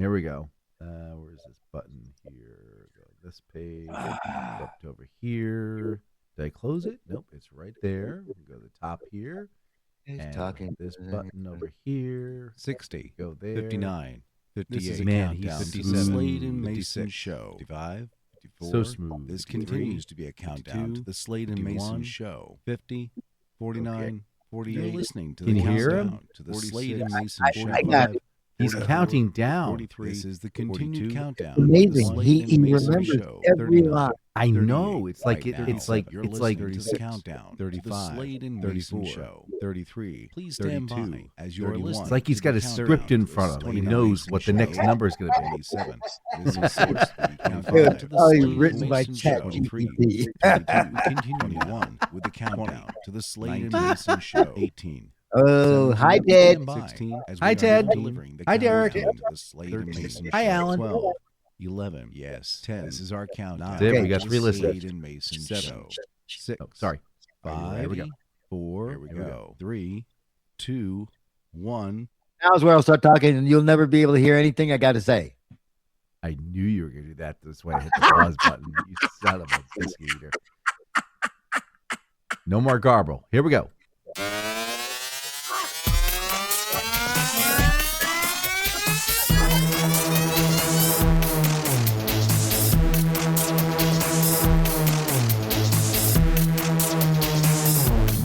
Here we go. Where's this button here? Go to this page. Go up to over here. Did I close it? Nope, it's right there. We go to the top here. He's And talking. this button over here. 60, Go there. 59, 58, This is a countdown. 57, Slade and Mayson 56, Show. 55, 54. So smooth. This 53, continues to be a countdown to the Slade and 51, Mayson Show. 50, 49, Okay. 48. You're listening to Can the you hear countdown him? to the Slade and Mayson Show. I got it. He's 44, counting down. 43. This is the continued 42, countdown. Amazing. to the Slade He and Mayson remembers Show. every 39, line. I know. 38. It's like Right now, it's like you're it's like listening to the countdown. 35, The Slade and Mayson 34, Show. 33. Please stand 32, by as you're listening. It's like he's got a script in front of him. He knows what the next number is going to be. 27. This is 60. It was probably written by ChatGPT. 21 with the countdown to the Slade and Mayson Show. 18. Oh, hi, Ted. 16. As Hi, we are Ted. delivering the Hi, Derek. countdown to the Slade and 13. Mayson Hi, Show. Alan. 12. 11. Yes. 10. This is our countdown. That's it, we got to 3 the listeners. Slade and Mason 7. Show. 6. Oh, sorry. 5. Here we go. 4. Here we go. 3. 2. 1. Now's where I'll start talking, and you'll never be able to hear anything I got to say. I knew you were going to do that. That's why I hit the pause button. You son of a biscuit eater. No more garble. Here we go.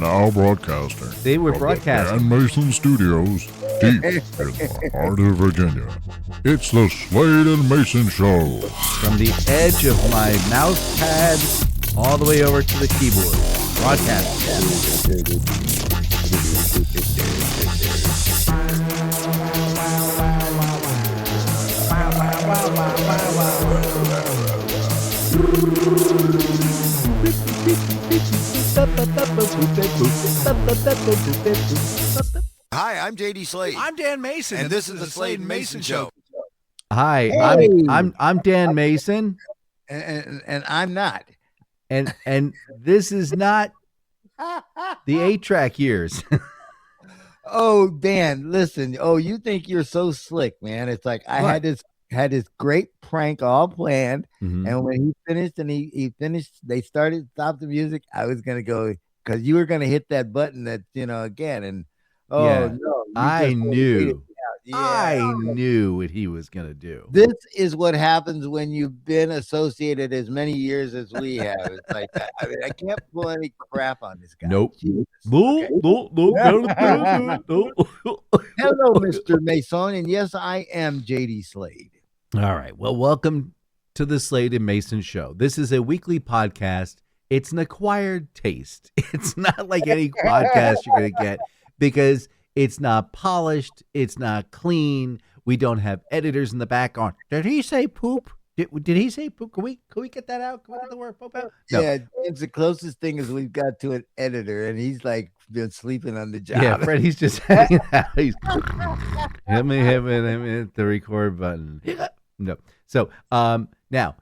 Now broadcasting. They were from broadcasting. the Dan Mason Studios, deep in the heart of Virginia. It's the Slade and Mason Show. From the edge of my mouse pad all the way over to the keyboard. Broadcasting. Hi, I'm JD Slade. I'm Dan Mason, and this is the Slade and Mayson Show. Hi, Hey. I'm Dan Mason, And I'm not. and this is not the 8-track years. Oh, Dan, listen. Oh, you think you're so slick, man. It's like I What? had this great prank all planned. Mhm. And when he finished and he finished, they stopped the music. I was gonna go because you were gonna hit that button that again. And Yeah. no, you I just waited knew. it out. Yeah. I knew what he was gonna do. This is what happens when you've been associated as many years as we have. It's like I mean, I can't pull any crap on this guy. Nope. Jesus. No, Okay. no, no. Hello, Mr. Mason, and yes, I am JD Slade. All right. Well, welcome to the Slade and Mayson Show. This is a weekly podcast. It's an acquired taste. It's not like any podcast you're going to get because it's not polished. It's not clean. We don't have editors in the back on. Did he say poop? Did he say poop? Can we get that out? Can we get the word poop out? No. Yeah, it's the closest thing as we've got to an editor, and he's like been sleeping on the job. Yeah, Freddie's just hanging out. He's hit me hit the record button. No. So now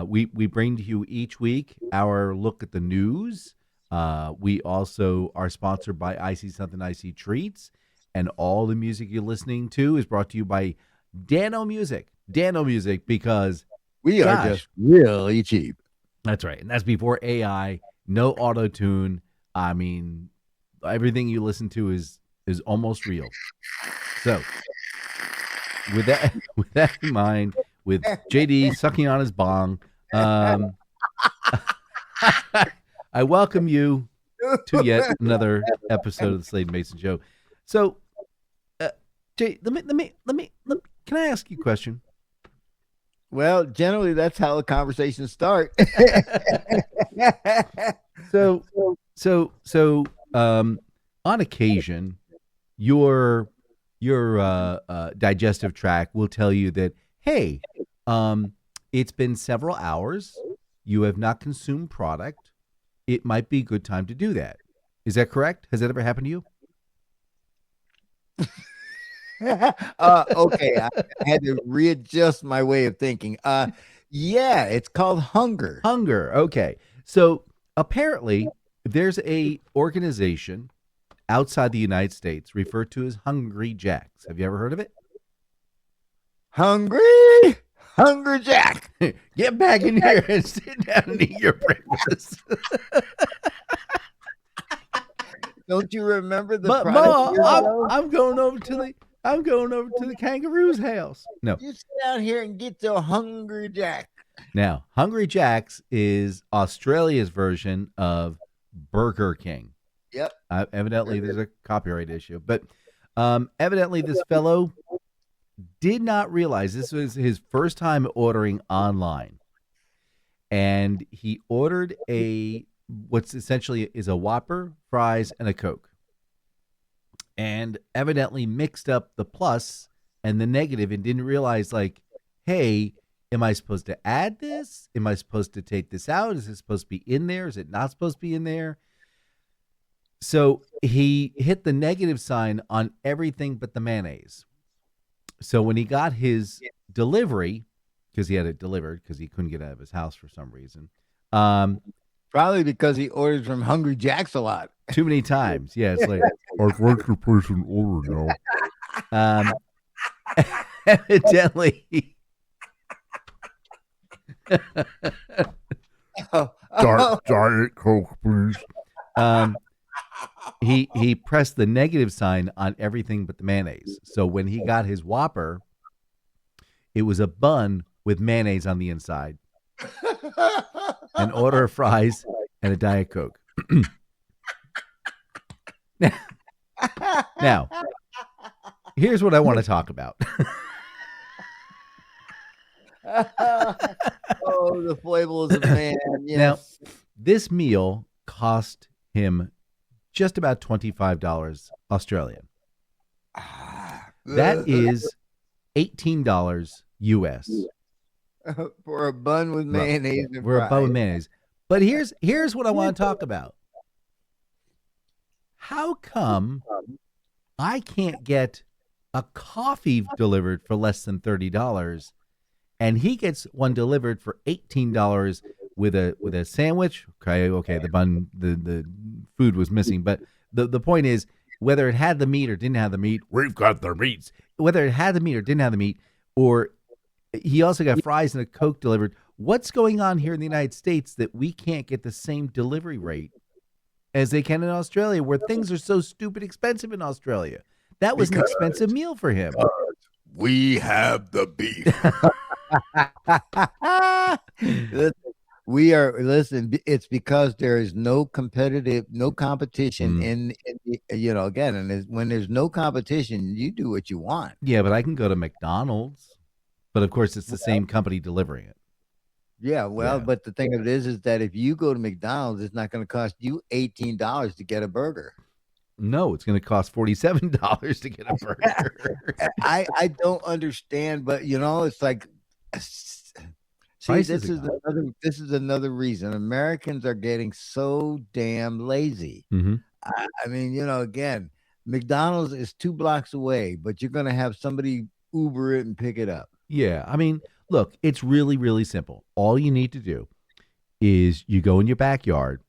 we bring to you each week our look at the news. We also are sponsored by I See Something, I See Treats, and all the music you're listening to is brought to you by Dano Music. Dano Music, because We are Gosh. just really cheap. that's right, and that's before AI, no auto tune. I mean, everything you listen to is almost real. So, with that in mind, with JD sucking on his bong, I welcome you to yet another episode of the Slade and Mason Show. So, Jay, let me. Can I ask you a question? Well, generally, that's how the conversations start. So, on occasion, your digestive tract will tell you that, hey, it's been several hours. You have not consumed product. It might be a good time to do that. Is that correct? Has that ever happened to you? Okay, I had to readjust my way of thinking. Yeah, it's called hunger. Hunger. Okay. So apparently there's a organization outside the United States referred to as Hungry Jacks. Have you ever heard of it? Hungry Jack. Get back in here and sit down and eat your breakfast. Don't you remember the But product Ma, years ago? I'm going over to the kangaroo's house. No. You sit down here and get your Hungry Jack. Now, Hungry Jack's is Australia's version of Burger King. Yep. Evidently, there's a copyright issue, but evidently, this fellow did not realize this was his first time ordering online, and he ordered what's essentially is a Whopper, fries, and a Coke, and evidently mixed up the plus and the negative, and didn't realize, like, hey, am I supposed to add this? Am I supposed to take this out? Is it supposed to be in there? Is it not supposed to be in there? So he hit the negative sign on everything but the mayonnaise. So when he got his delivery, because he had it delivered because he couldn't get out of his house for some reason, Probably because he orders from Hungry Jack's a lot. too many times. Yeah, it's like, I'd like to place an order now. evidently, Diet Coke, please. he pressed the negative sign on everything but the mayonnaise. So when he got his Whopper, it was a bun with mayonnaise on the inside, an order of fries, and a Diet Coke. Now, here's what I want to talk about. Oh, the foibles of man. Yes. Now, this meal cost him just about $25 Australian. That is $18 US. For a bun with mayonnaise and We're fries. above mayonnaise. But here's what I want to talk about. How come I can't get a coffee delivered for less than $30 and he gets one delivered for $18 with a sandwich? Okay, the bun, the food was missing, but the point is, whether it had the meat or didn't have the meat, We've got the meats. whether it had the meat or didn't have the meat, or he also got fries and a Coke delivered. What's going on here in the United States that we can't get the same delivery rate as they can in Australia, where things are so stupid expensive in Australia? That was an expensive meal for him. We have the beef. Listen, it's because there is no competition in again, and when there's no competition, you do what you want. Yeah, but I can go to McDonald's, but of course it's the same company delivering it. Yeah, well, Yeah. but the thing of it is that if you go to McDonald's, it's not going to cost you $18 to get a burger. No, it's going to cost $47 to get a burger. I don't understand, but it's like, see, Prices this is another reason Americans are getting so damn lazy. Mm-hmm. I mean, again, McDonald's is 2 blocks away, but you're going to have somebody Uber it and pick it up. Yeah, I mean, look, it's really, really simple. All you need to do is you go in your backyard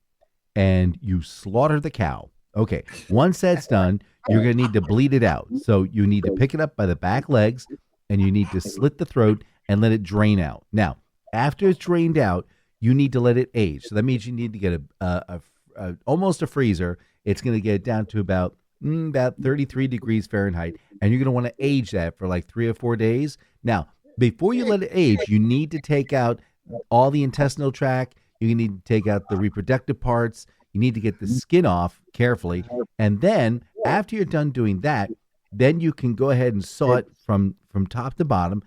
and you slaughter the cow. Okay, once that's done, you're going to need to bleed it out. So you need to pick it up by the back legs and you need to slit the throat and let it drain out. Now, after it's drained out, you need to let it age. So that means you need to get almost a freezer. It's going to get down to about 33 degrees Fahrenheit, and you're going to want to age that for like 3 or 4 days. Now, before you let it age, you need to take out all the intestinal tract. You need to take out the reproductive parts. You need to get the skin off carefully. And then after you're done doing that, then you can go ahead and saw it from top to bottom.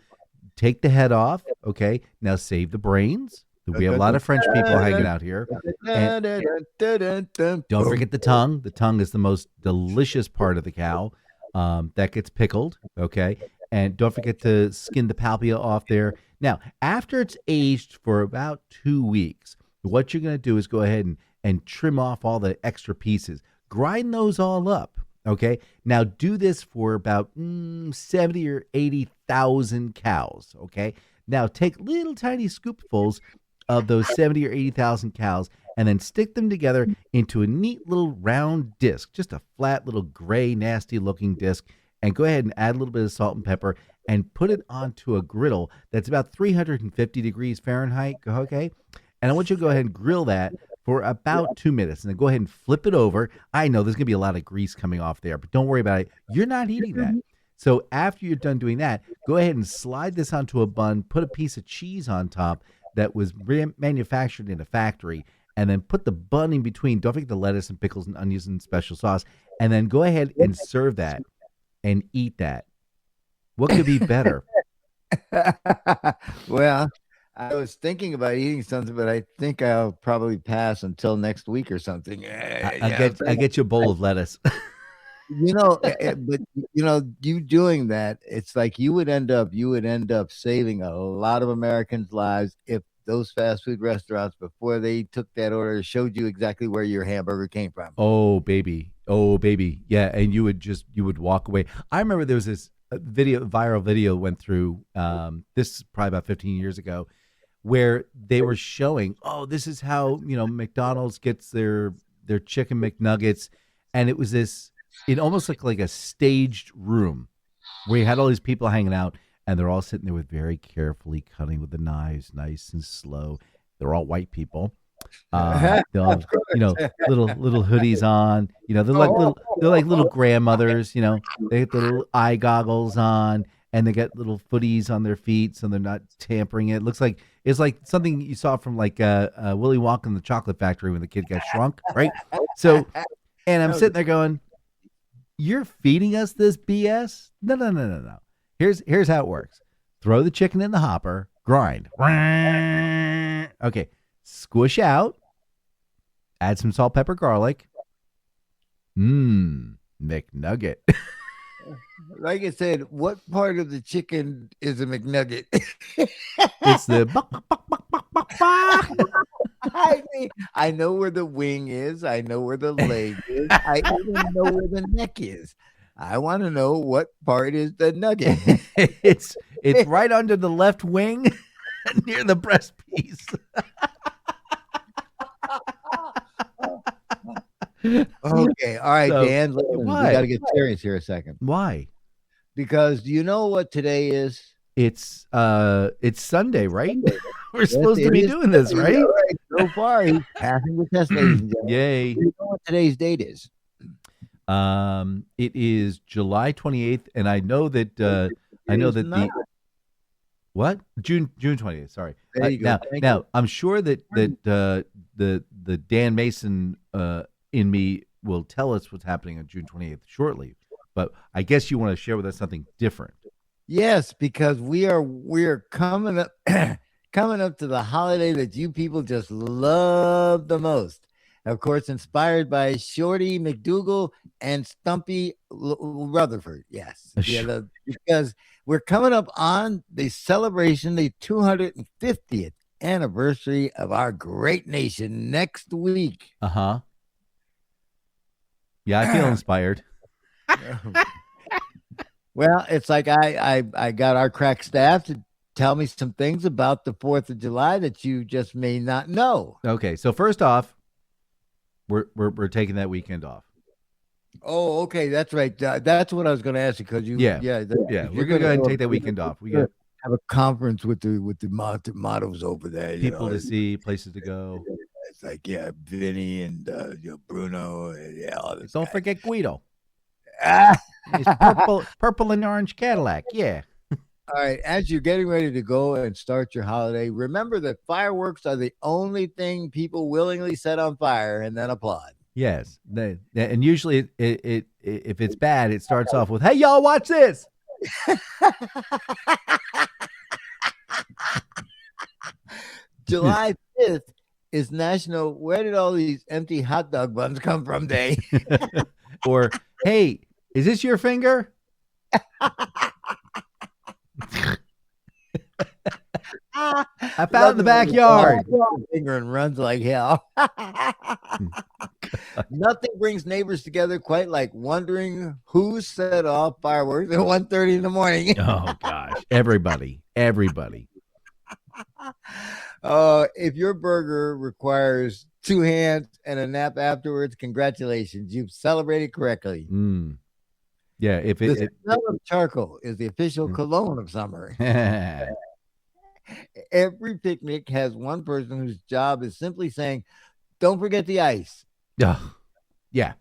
Take the head off. Okay. Now save the brains. We have a lot of French people hanging out here. And don't forget the tongue. The tongue is the most delicious part of the cow. That gets pickled. Okay. And don't forget to skin the palpia off there. Now, after it's aged for about 2 weeks, what you're going to do is go ahead and trim off all the extra pieces. Grind those all up. Okay. Now do this for about 70 or 80,000 cows. Okay. Now take little tiny scoopfuls of those 70 or 80,000 cows and then stick them together into a neat little round disc, just a flat little gray, nasty looking disc. and go ahead and add a little bit of salt and pepper and put it onto a griddle that's about 350 degrees Fahrenheit. Okay. And I want you to go ahead and grill that for about 2 minutes, and then go ahead and flip it over. I know there's going to be a lot of grease coming off there, but don't worry about it. You're not eating that. So after you're done doing that, go ahead and slide this onto a bun, put a piece of cheese on top that was manufactured in a factory, and then put the bun in between. Don't forget the lettuce and pickles and onions and special sauce, and then go ahead and serve that and eat that. What could be better? Well, I was thinking about eating something, but I think I'll probably pass until next week or something. I get you a bowl of lettuce. But you doing that, it's like you would end up saving a lot of Americans' lives if those fast food restaurants, before they took that order, showed you exactly where your hamburger came from. Oh baby, yeah, and you would walk away. I remember there was this viral video went through. This is probably about 15 years ago, where they were showing, this is how McDonald's gets their chicken McNuggets, and it was this. It almost looked like a staged room where you had all these people hanging out, and they're all sitting there with very carefully cutting with the knives, nice and slow. They're all white people. They'll have, little hoodies on. They're like little grandmothers. They get the little eye goggles on, and they get little footies on their feet, so they're not tampering it. It's like something you saw from like Willy Wonka and the Chocolate Factory when the kid got shrunk, right? So, and I'm sitting there going, "You're feeding us this BS? No. Here's how it works. Throw the chicken in the hopper, grind. Okay, squish out, add some salt, pepper, garlic. McNugget." Like I said, what part of the chicken is a McNugget? It's the buck, buck, buck, buck, buck, buck, buck. I know where the wing is. I know where the leg is. I even know where the neck is. I want to know what part is the nugget. It's right under the left wing, near the breast piece. Okay, all right, Dan. Listen, we got to get serious here a second. Why? Because do you know what today is? It's Sunday, right? We're supposed to be doing this, right? So far, he's passing the test, ladies and gentlemen. Yay! Do you know what today's date is? It is July 28th, and I know that what? June 20th. Sorry. There you go. Now I'm sure that the Dan Mason in me will tell us what's happening on June 28th shortly, but I guess you want to share with us something different. Yes, because we're coming up to the holiday that you people just love the most. Of course, inspired by Shorty McDougal and Stumpy Rutherford. Yes. Yeah, because we're coming up on the celebration, the 250th anniversary of our great nation next week. Uh-huh. Yeah, I feel inspired. Well, it's like I got our crack staff to tell me some things about the 4th of July that you just may not know. Okay, so first off, we're taking that weekend off. Oh, okay, that's right. That's what I was going to ask you because you. Yeah. We're going to go ahead and take that weekend off. We got have a conference with the mottos over there. People to see, places to go. It's like Vinny and Bruno and all this. Don't forget Guido. Ah! It's purple and orange Cadillac. Yeah. All right. As you're getting ready to go and start your holiday, remember that fireworks are the only thing people willingly set on fire and then applaud. Yes. And usually it if it's bad, it starts off with, "Hey, y'all, watch this." July 5th is National Where Did All These Empty Hot Dog Buns Come From Day. Or, "Hey, is this your finger?" I found it in the backyard. Finger and runs like hell. Nothing brings neighbors together quite like wondering who set off fireworks at 1:30 in the morning. Oh gosh, everybody. If your burger requires 2 hands and a nap afterwards, congratulations, you've celebrated correctly. Yeah, if The it, smell of charcoal is the official cologne of summer. it Every picnic has one person whose job is simply saying, "Don't forget the ice." Ugh. Yeah.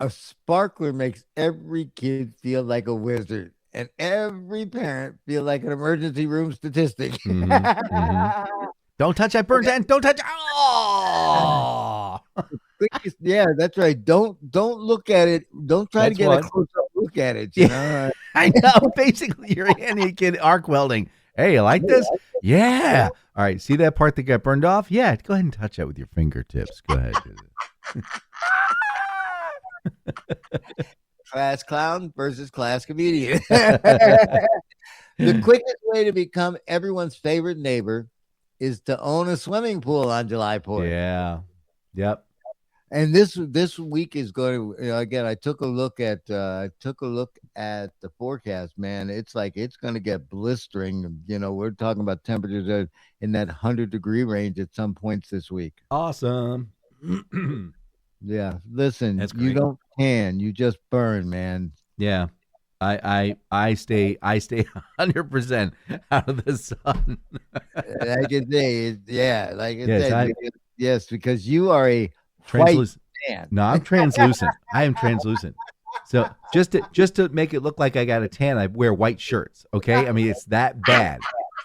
A sparkler makes every kid feel like a wizard, and every parent feel like an emergency room statistic. Don't touch that burnt end. Don't touch. Oh, Yeah, that's right. Don't look at it. Don't try That's to get one. a close up look at it. You know, I know. Basically, you're handing a kid arc welding. Hey, you like this? Yeah. All right. See that part that got burned off? Yeah. Go ahead and touch that with your fingertips. Go ahead. class clown versus class comedian. The quickest way to become everyone's favorite neighbor is to own a swimming pool on July 4th. Yeah. Yep. And this week is going to, again, I took a look at the forecast, man. It's like it's going to get blistering. We're talking about temperatures that are in that 100-degree range at some points this week. Awesome. Yeah, listen, That's you great. don't tan, you just burn, man. Yeah. I stay 100% out of the sun. Like I say, yeah, like I Yes, said, yes, because you are a white Translucent. man. No, I'm translucent. I am translucent. So just to make it look like I got a tan, I wear white shirts. Okay, I mean it's that bad.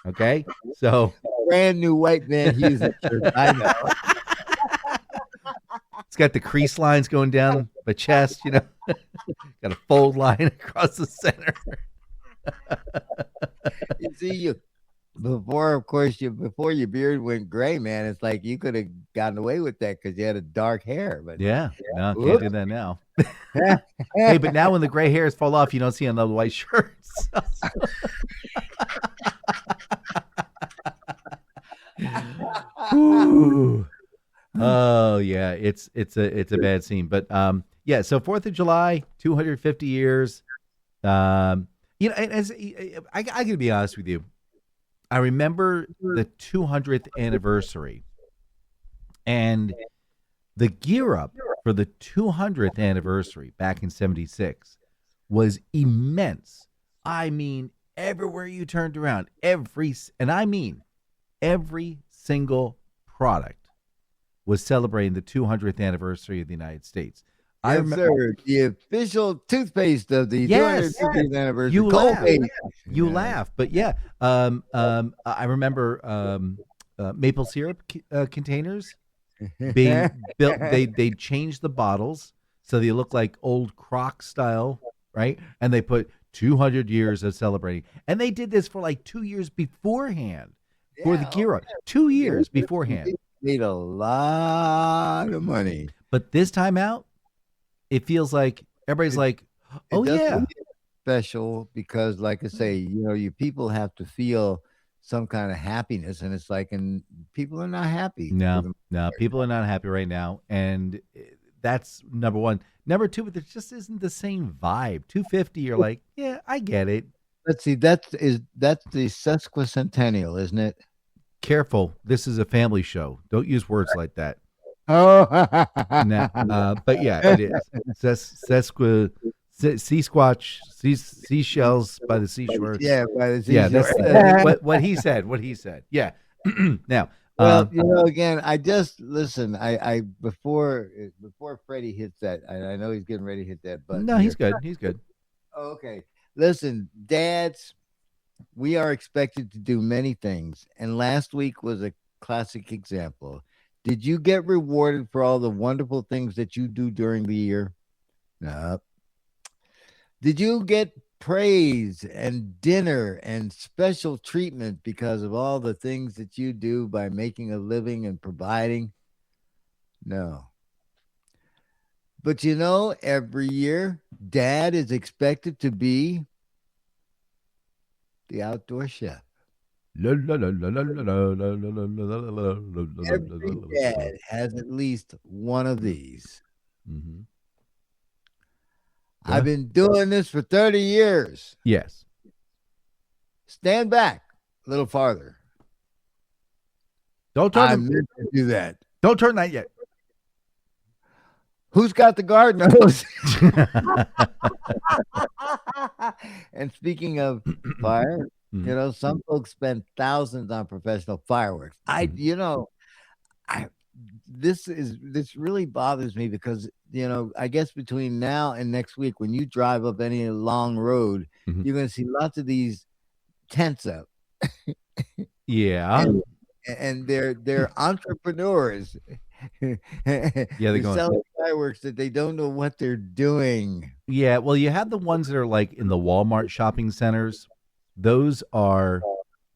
Okay, so Brand new white man Hughes shirt. I know. it's got the crease lines going down my chest. Got a fold line across the center. You see, before your beard went gray, man, it's like you could have gotten away with that because you had a dark hair. But Yeah, no, can't do that now. Hey, but now when the gray hairs fall off, you don't see on the white shirts. Ooh. Oh yeah, it's a bad scene. But yeah. So 4th of July, 250 years. And as I gotta be honest with you, I remember the 200th anniversary, and the gear up for the 200th anniversary back in '76 was immense. I mean, everywhere you turned around, every single product was celebrating the 200th anniversary of the United States. I yes, remember sir. The official toothpaste of the Yes. 250th anniversary. You laugh. Colgate. You Yeah. laugh, but yeah. I remember maple syrup containers being built. They changed the bottles so they look like old Croc style, right? And they put 200 years of celebrating, and they did this for like 2 years beforehand for the Yeah, gear up. 2 years beforehand. Made a lot of money. But this time out, it feels like everybody's like, "Oh It does yeah, feel special because, like I say, you people have to feel some kind of happiness, and it's like, and people are not happy. no, people are not happy right now, and that's number one. Number two, but there just isn't the same vibe. 250, you're like, yeah, I get it. Let's see. That's the sesquicentennial, isn't it? Careful, this is a family show. Don't use words like that. Oh, But yeah, it is. Seashells by the seashore. yeah, by the Yeah, that's seashore. what he said. What he said. Yeah. Now, Well, again, I just listen. I before Freddie hits that, I know he's getting ready to hit that button. no, he's good. He's good. Okay, listen, dads, we are expected to do many things, and last week was a classic example. Did you get rewarded for all the wonderful things that you do during the year? No. Did you get praise and dinner and special treatment because of all the things that you do by making a living and providing? No. But every year, dad is expected to be the outdoor chef. Every dad has at least one of these. Mm-hmm. I've been doing this for 30 years. Yes. Stand back a little farther. Don't I turn. meant to do that. Don't turn that yet. Who's got the garden hose? And speaking of fire, some folks spend thousands on professional fireworks. This really bothers me because I guess between now and next week, when you drive up any long road, you're going to see lots of these tents up. Yeah, and they're entrepreneurs. Yeah, they're selling fireworks that they don't know what they're doing. Yeah, well, you have the ones that are like in the Walmart shopping centers. Those are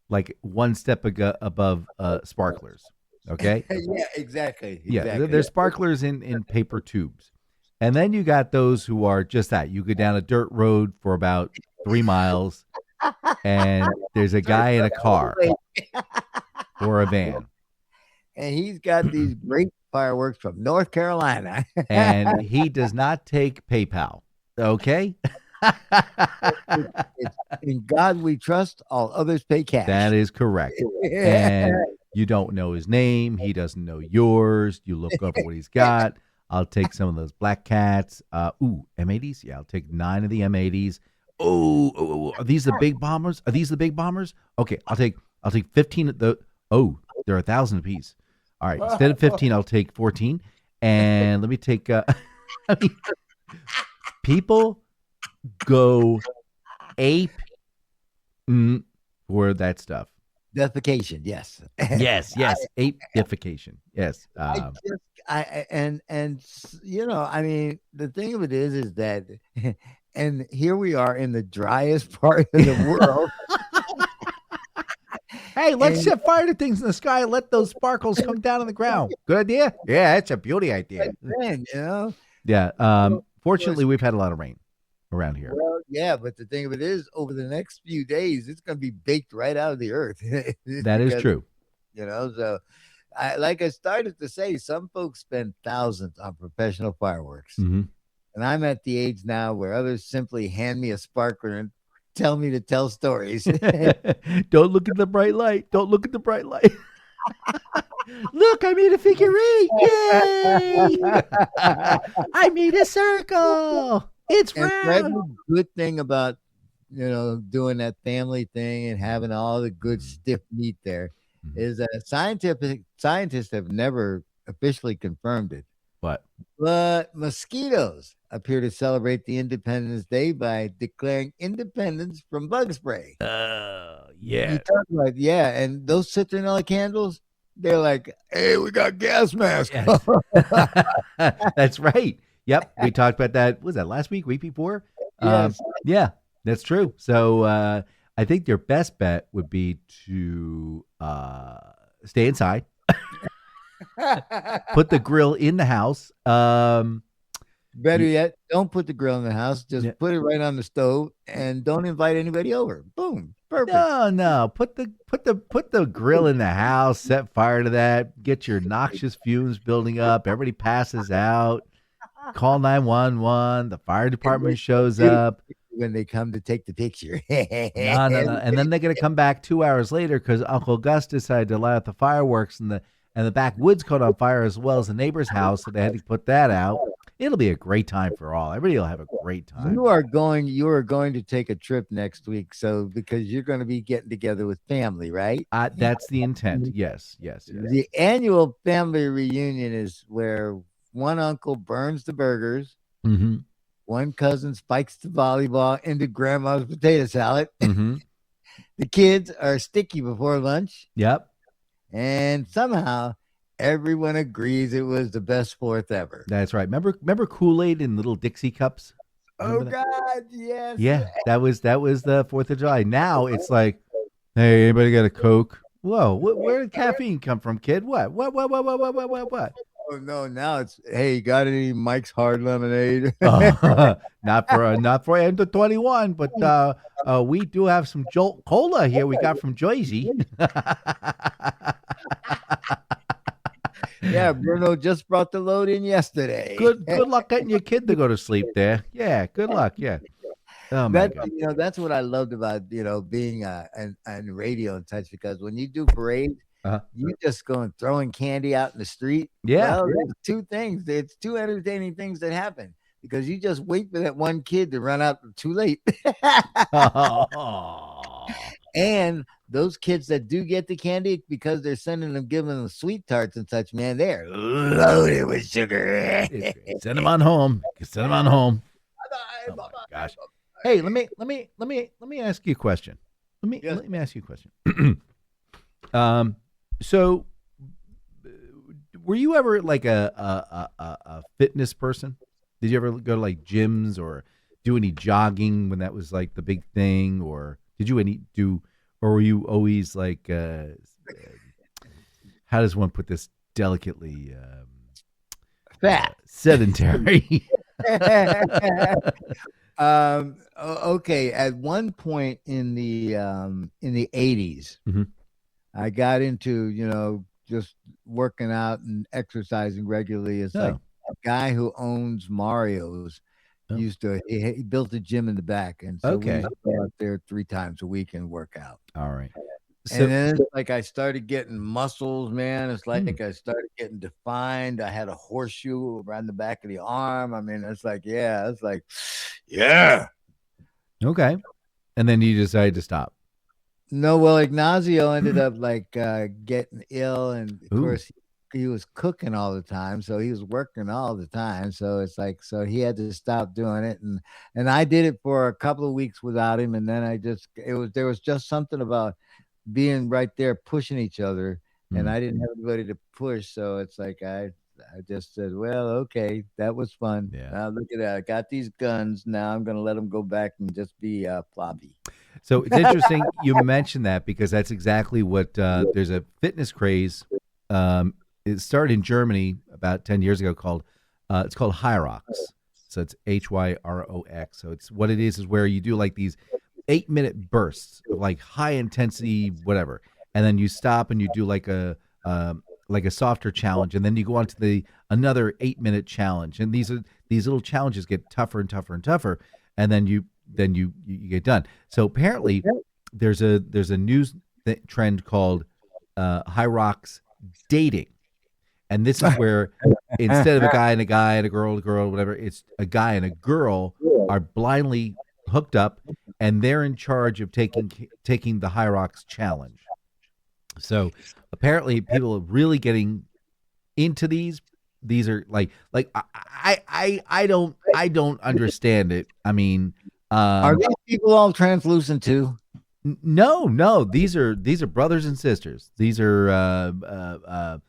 like one step above sparklers. Okay. Yeah, exactly. Yeah, they're sparklers in paper tubes. And then you got those who are just that. You go down a dirt road for about 3 miles, and there's a guy in a car or a van. And he's got these great fireworks from North Carolina. And he does not take PayPal. Okay? It's in God we trust, all others pay cash. That is correct. And you don't know his name. He doesn't know yours. You look up what he's got. I'll take some of those black cats. M80s? Yeah, I'll take 9 of the M80s. Oh, are these the big bombers? Are these the big bombers? Okay, I'll take 15 of the. Oh, they're 1,000 apiece. All right, instead of 15, I'll take 14. And let me take. People go ape for that stuff. Defecation, yes. Yes, ape-ification. Yes. The thing of it is that, and here we are in the driest part of the world. Hey, let's set fire to things in the sky and let those sparkles come down on the ground. Good idea? Yeah, that's a beauty idea. Yeah. Fortunately, we've had a lot of rain around here. Well, yeah, but the thing of it is, over the next few days, it's going to be baked right out of the earth. That is true. So like I started to say, some folks spend thousands on professional fireworks. Mm-hmm. And I'm at the age now where others simply hand me a sparkler and tell me to tell stories. Don't look at the bright light. Don't look at the bright light. Look, I made a figure 8. Yay! I made a circle. It's round. The good thing about doing that family thing and having all the good stiff meat there is that scientists have never officially confirmed it. What? But mosquitoes appear to celebrate the Independence Day by declaring independence from bug spray. Yeah. You talk about, and those citronella candles, they're like, hey, we got gas masks. Yes. That's right. Yep, we talked about that. Was that last week before? Yes. Yeah, that's true. So I think your best bet would be to stay inside. Put the grill in the house. Better yet, don't put the grill in the house. Just put it right on the stove and don't invite anybody over. Boom. Perfect. No. Put the grill in the house, set fire to that, get your noxious fumes building up, everybody passes out. Call 911. The fire department shows up when they come to take the picture. No. And then they're gonna come back 2 hours later because Uncle Gus decided to light out the fireworks and the backwoods caught on fire as well as the neighbor's house, so they had to put that out. It'll be a great time for all. Everybody will have a great time. You are going to take a trip next week, so because you're going to be getting together with family, right? That's the intent. Yes. The annual family reunion is where one uncle burns the burgers, one cousin spikes the volleyball into grandma's potato salad. The kids are sticky before lunch. Yep. And somehow everyone agrees it was the best 4th ever. That's right. Remember Kool-Aid in little Dixie cups? Remember that? God, yes. Yeah, that was the 4th of July. Now it's like, hey, anybody got a Coke? Whoa, where did caffeine come from, kid? What? Oh no, now it's, hey, got any Mike's Hard Lemonade? Not for under 21, but we do have some Jolt Cola here we got from Jersey. Yeah, Bruno just brought the load in yesterday. Good luck getting your kid to go to sleep there. Yeah, good luck. Yeah. Oh my God. That's what I loved about being on radio and such, because when you do parades, You just going throwing candy out in the street. Yeah. Well, there's two things. There's two entertaining things that happen because you just wait for that one kid to run out too late. And those kids that do get the candy, because they're giving them sweet tarts and such, man, they're loaded with sugar. Send them on home. Send them on home. Oh my gosh. Hey, let me ask you a question. Let me ask you a question. So were you ever like a fitness person? Did you ever go to like gyms or do any jogging when that was like the big thing, or did you or were you always like how does one put this delicately? Fat. Sedentary. Okay. At one point in the 80s, I got into, just working out and exercising regularly. It's like a guy who owns Mario's he built a gym in the back. And so we used to go out there 3 times a week and work out. All right. So, and then it's like I started getting muscles, man. It's like I started getting defined. I had a horseshoe around the back of the arm. I mean, it's like, yeah. Okay. And then you decided to stop. No, well, Ignacio ended up like getting ill, and of course he was cooking all the time, so he was working all the time. So it's like, so he had to stop doing it, and I did it for a couple of weeks without him, and then there was just something about being right there pushing each other, and I didn't have anybody to push, so it's like I just said, well, okay, that was fun. Yeah. Now look at that, I got these guns. Now I'm gonna let them go back and just be floppy. So it's interesting you mentioned that, because that's exactly what there's a fitness craze. It started in Germany about 10 years ago it's called HYROX. So it's HYROX. So it's what it is where you do like these 8-minute bursts of like high intensity, whatever. And then you stop and you do like a softer challenge. And then you go on to another 8-minute challenge. And these little challenges get tougher and tougher and tougher. And then you get done. So apparently there's a new trend called HYROX dating. And this is where instead of a guy and a girl, whatever, it's a guy and a girl are blindly hooked up, and they're in charge of taking the HYROX challenge. So apparently people are really getting into these. These are like I don't understand it. I mean, are these people all translucent too? No. These are brothers and sisters. These are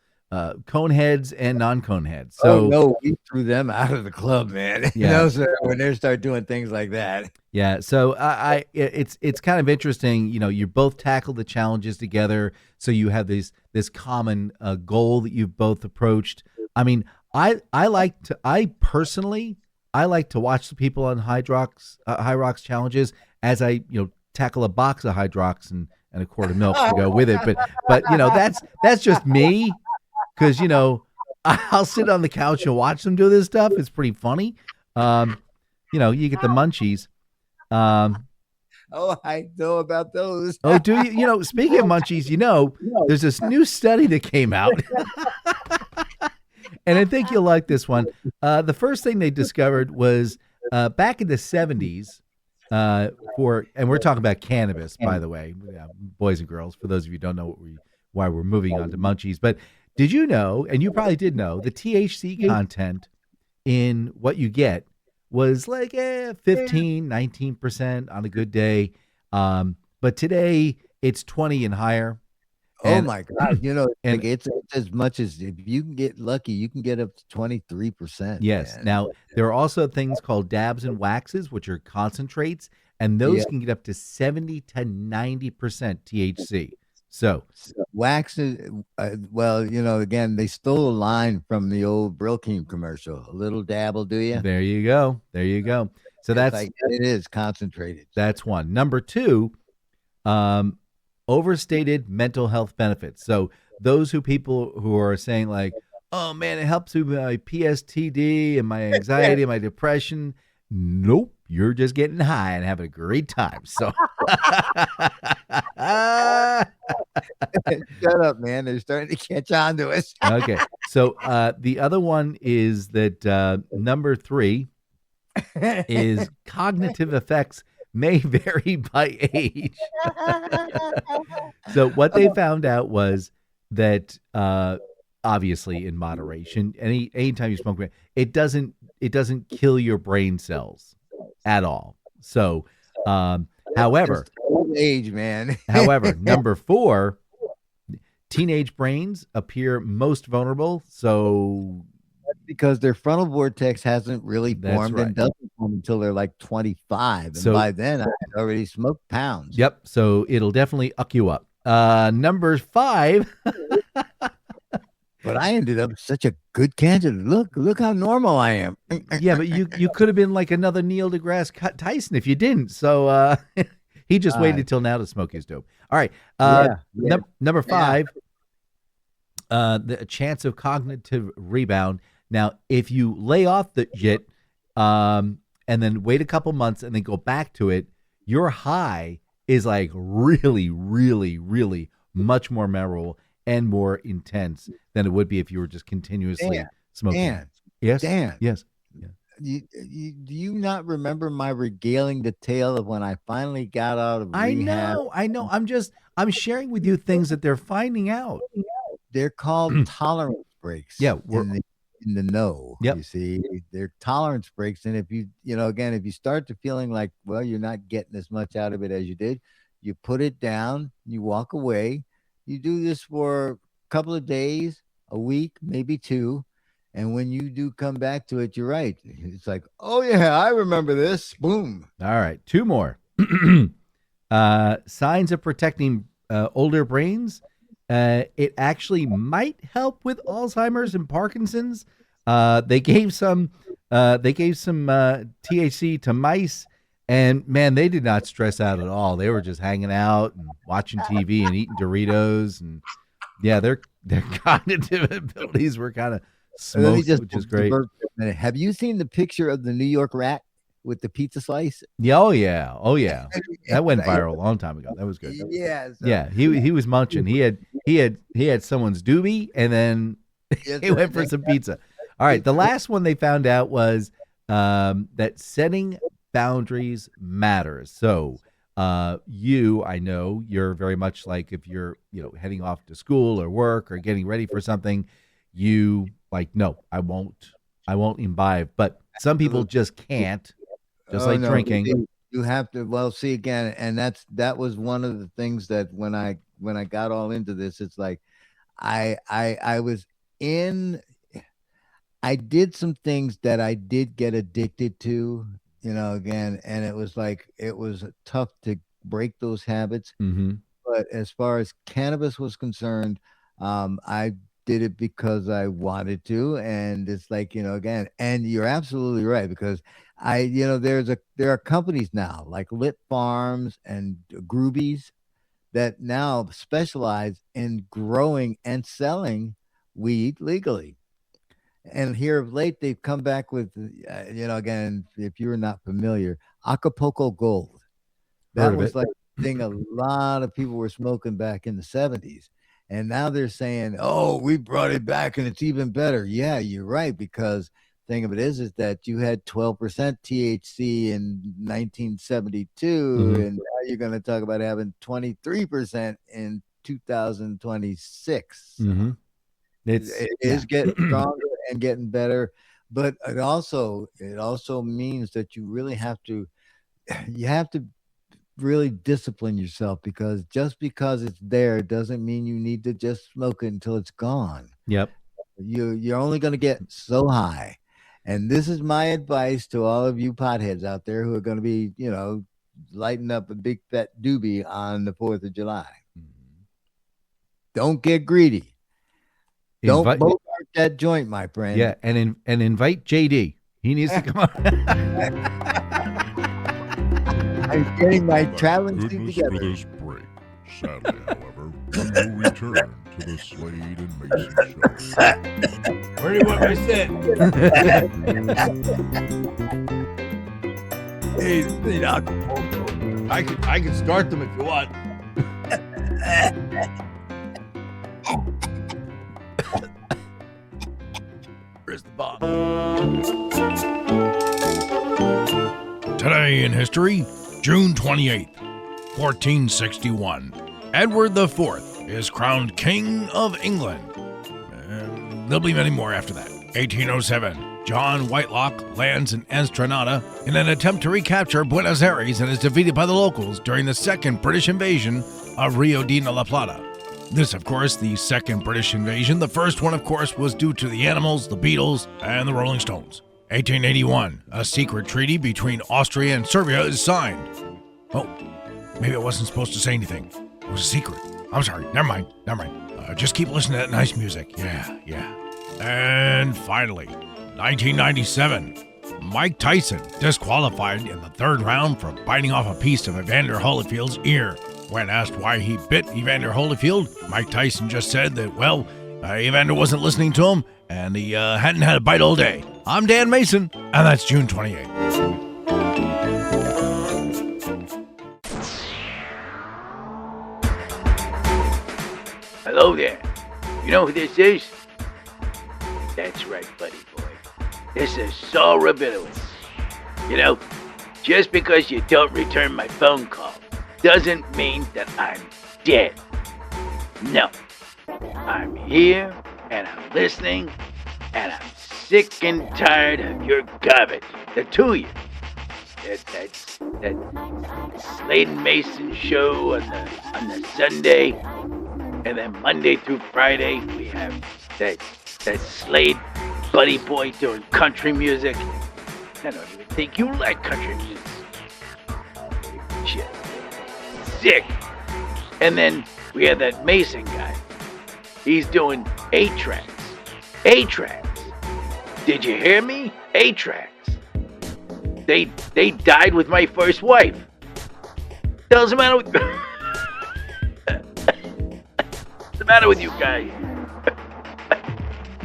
cone heads and non-cone heads. So no, we threw them out of the club, man. Yeah. When they start doing things like that. Yeah. So it's kind of interesting. You both tackle the challenges together, so you have this common goal that you've both approached. I mean, I personally like to watch the people on HYROX challenges as I tackle a box of HYROX and a quart of milk to go with it. But that's just me. Because, I'll sit on the couch and watch them do this stuff. It's pretty funny. You get the munchies. Oh, I know about those. Oh, do you? Speaking of munchies, there's this new study that came out. And I think you'll like this one. The first thing they discovered was back in the 70s, and we're talking about cannabis, by the way, boys and girls, for those of you who don't know why we're moving on to munchies. But did you know, and you probably did know, the THC content in what you get was like 15, 19% on a good day. But today it's 20 and higher. Oh my God. It's as much as, if you can get lucky, you can get up to 23%. Yes. Man. Now, there are also things called dabs and waxes, which are concentrates, and those can get up to 70 to 90% THC. So wax is, again, they stole a line from the old Brilkeem commercial. A little dab will do you. There you go. So it is concentrated. That's one. Number two, overstated mental health benefits. So those people who are saying like, oh man, it helps with my PSTD and my anxiety and my depression. Nope. You're just getting high and having a great time. So Shut up, man. They're starting to catch on to us. Okay. So the other one is that number 3 is cognitive effects may vary by age. So what they found out was that obviously in moderation, anytime you smoke, it doesn't kill your brain cells at all. So however, Just old age, man. however, number 4, teenage brains appear most vulnerable. So because their frontal vortex hasn't really That's formed right. and doesn't form until they're like 25. And So- by then, I had already smoked pounds. yep. So it'll definitely uck you up. Number 5. But I ended up such a good candidate. Look how normal I am. Yeah, but you could have been like another Neil deGrasse Tyson if you didn't. So he just waited till now to smoke his dope. All right. Yeah. Number 5, the chance of cognitive rebound. Now, if you lay off the shit and then wait a couple months and then go back to it, your high is like really, really, really much more memorable and more intense than it would be if you were just continuously smoking. Dan, Yes. Dan, Yes. do you not remember my regaling the tale of when I finally got out of I rehab? know. I'm sharing with you things that they're finding out. They're called tolerance breaks. Yeah, in the know. Yep. You see, they're tolerance breaks, and if you start to feeling like, well, you're not getting as much out of it as you did, you put it down, you walk away. You do this for a couple of days, a week, maybe 2. And when you do come back to it, you're right. It's like, oh, yeah, I remember this. Boom. All right, 2 more. Signs of protecting older brains. It actually might help with Alzheimer's and Parkinson's. They gave some THC to mice, and man, they did not stress out at all. They were just hanging out and watching TV and eating Doritos, and yeah, their cognitive abilities were kind of Let me smoked, just which is great. divert for a minute. Have you seen the picture of the New York rat with the pizza slice? Yeah, oh yeah. That went viral a long time ago. That was good. Yeah. Yeah, he was munching. He had someone's doobie, and then he went for some pizza. All right, the last one they found out was that setting boundaries matters. So I know you're very much like, if you're heading off to school or work or getting ready for something, you like, no, I won't imbibe. But some people just can't, just like drinking. You have to, see again, and that was one of the things that when I got all into this, it's like I did some things that I did get addicted to, again, and it was tough to break those habits. Mm-hmm. But as far as cannabis was concerned, I did it because I wanted to, and it's like, again, and you're absolutely right, because there are companies now like Lit Farms and Groovies that now specialize in growing and selling weed legally. And here of late, they've come back with, again, if you're not familiar, Acapulco Gold. That was like the thing a lot of people were smoking back in the 70s. And now they're saying, oh, we brought it back and it's even better. Yeah, you're right. Because the thing of it is that you had 12% THC in 1972. Mm-hmm. And now you're going to talk about having 23% in 2026. Mm-hmm. It is getting stronger and getting better, but it also means that you really have to really discipline yourself, because just because it's there doesn't mean you need to just smoke it until it's gone. Yep. You're only going to get so high. And this is my advice to all of you potheads out there who are going to be, lighting up a big fat doobie on the 4th of July. Mm-hmm. Don't get greedy. Don't bogart that joint, my friend. Yeah, and invite JD. He needs to come on. I'm getting my traveling suit Goodness together. for this break. Sadly, however, we will return to the Slade and Mayson Show. Where do you want me to sit? Hey, I can start them if you want. Where's the bomb? Today in history, June 28th, 1461. Edward IV is crowned King of England. There'll be many more after that. 1807, John Whitelock lands in Ensenada in an attempt to recapture Buenos Aires and is defeated by the locals during the second British invasion of Rio de la Plata. This, of course, the second British invasion. The first one, of course, was due to the Animals, the Beatles, and the Rolling Stones. 1881, a secret treaty between Austria and Serbia is signed. Oh, maybe I wasn't supposed to say anything. It was a secret. I'm sorry. Never mind. Just keep listening to that nice music. Yeah. And finally, 1997, Mike Tyson disqualified in the third round for biting off a piece of Evander Holyfield's ear. When asked why he bit Evander Holyfield, Mike Tyson just said that, Evander wasn't listening to him and he hadn't had a bite all day. I'm Dan Mason, and that's June 28th. Hello there. You know who this is? That's right, buddy boy. This is Saul Rabinowitz. You know, just because you don't return my phone call doesn't mean that I'm dead. No. I'm here, and I'm listening, and I'm sick and tired of your garbage. The two of you. That Slade and Mayson Show on the Sunday, and then Monday through Friday we have that Slade buddy boy doing country music. I don't even think you like country music. Shit. Sick. And then we have that Mason guy. He's doing 8-tracks. 8-tracks. Did you hear me? 8-tracks. They died with my first wife. What's the matter with What's the matter with you guys?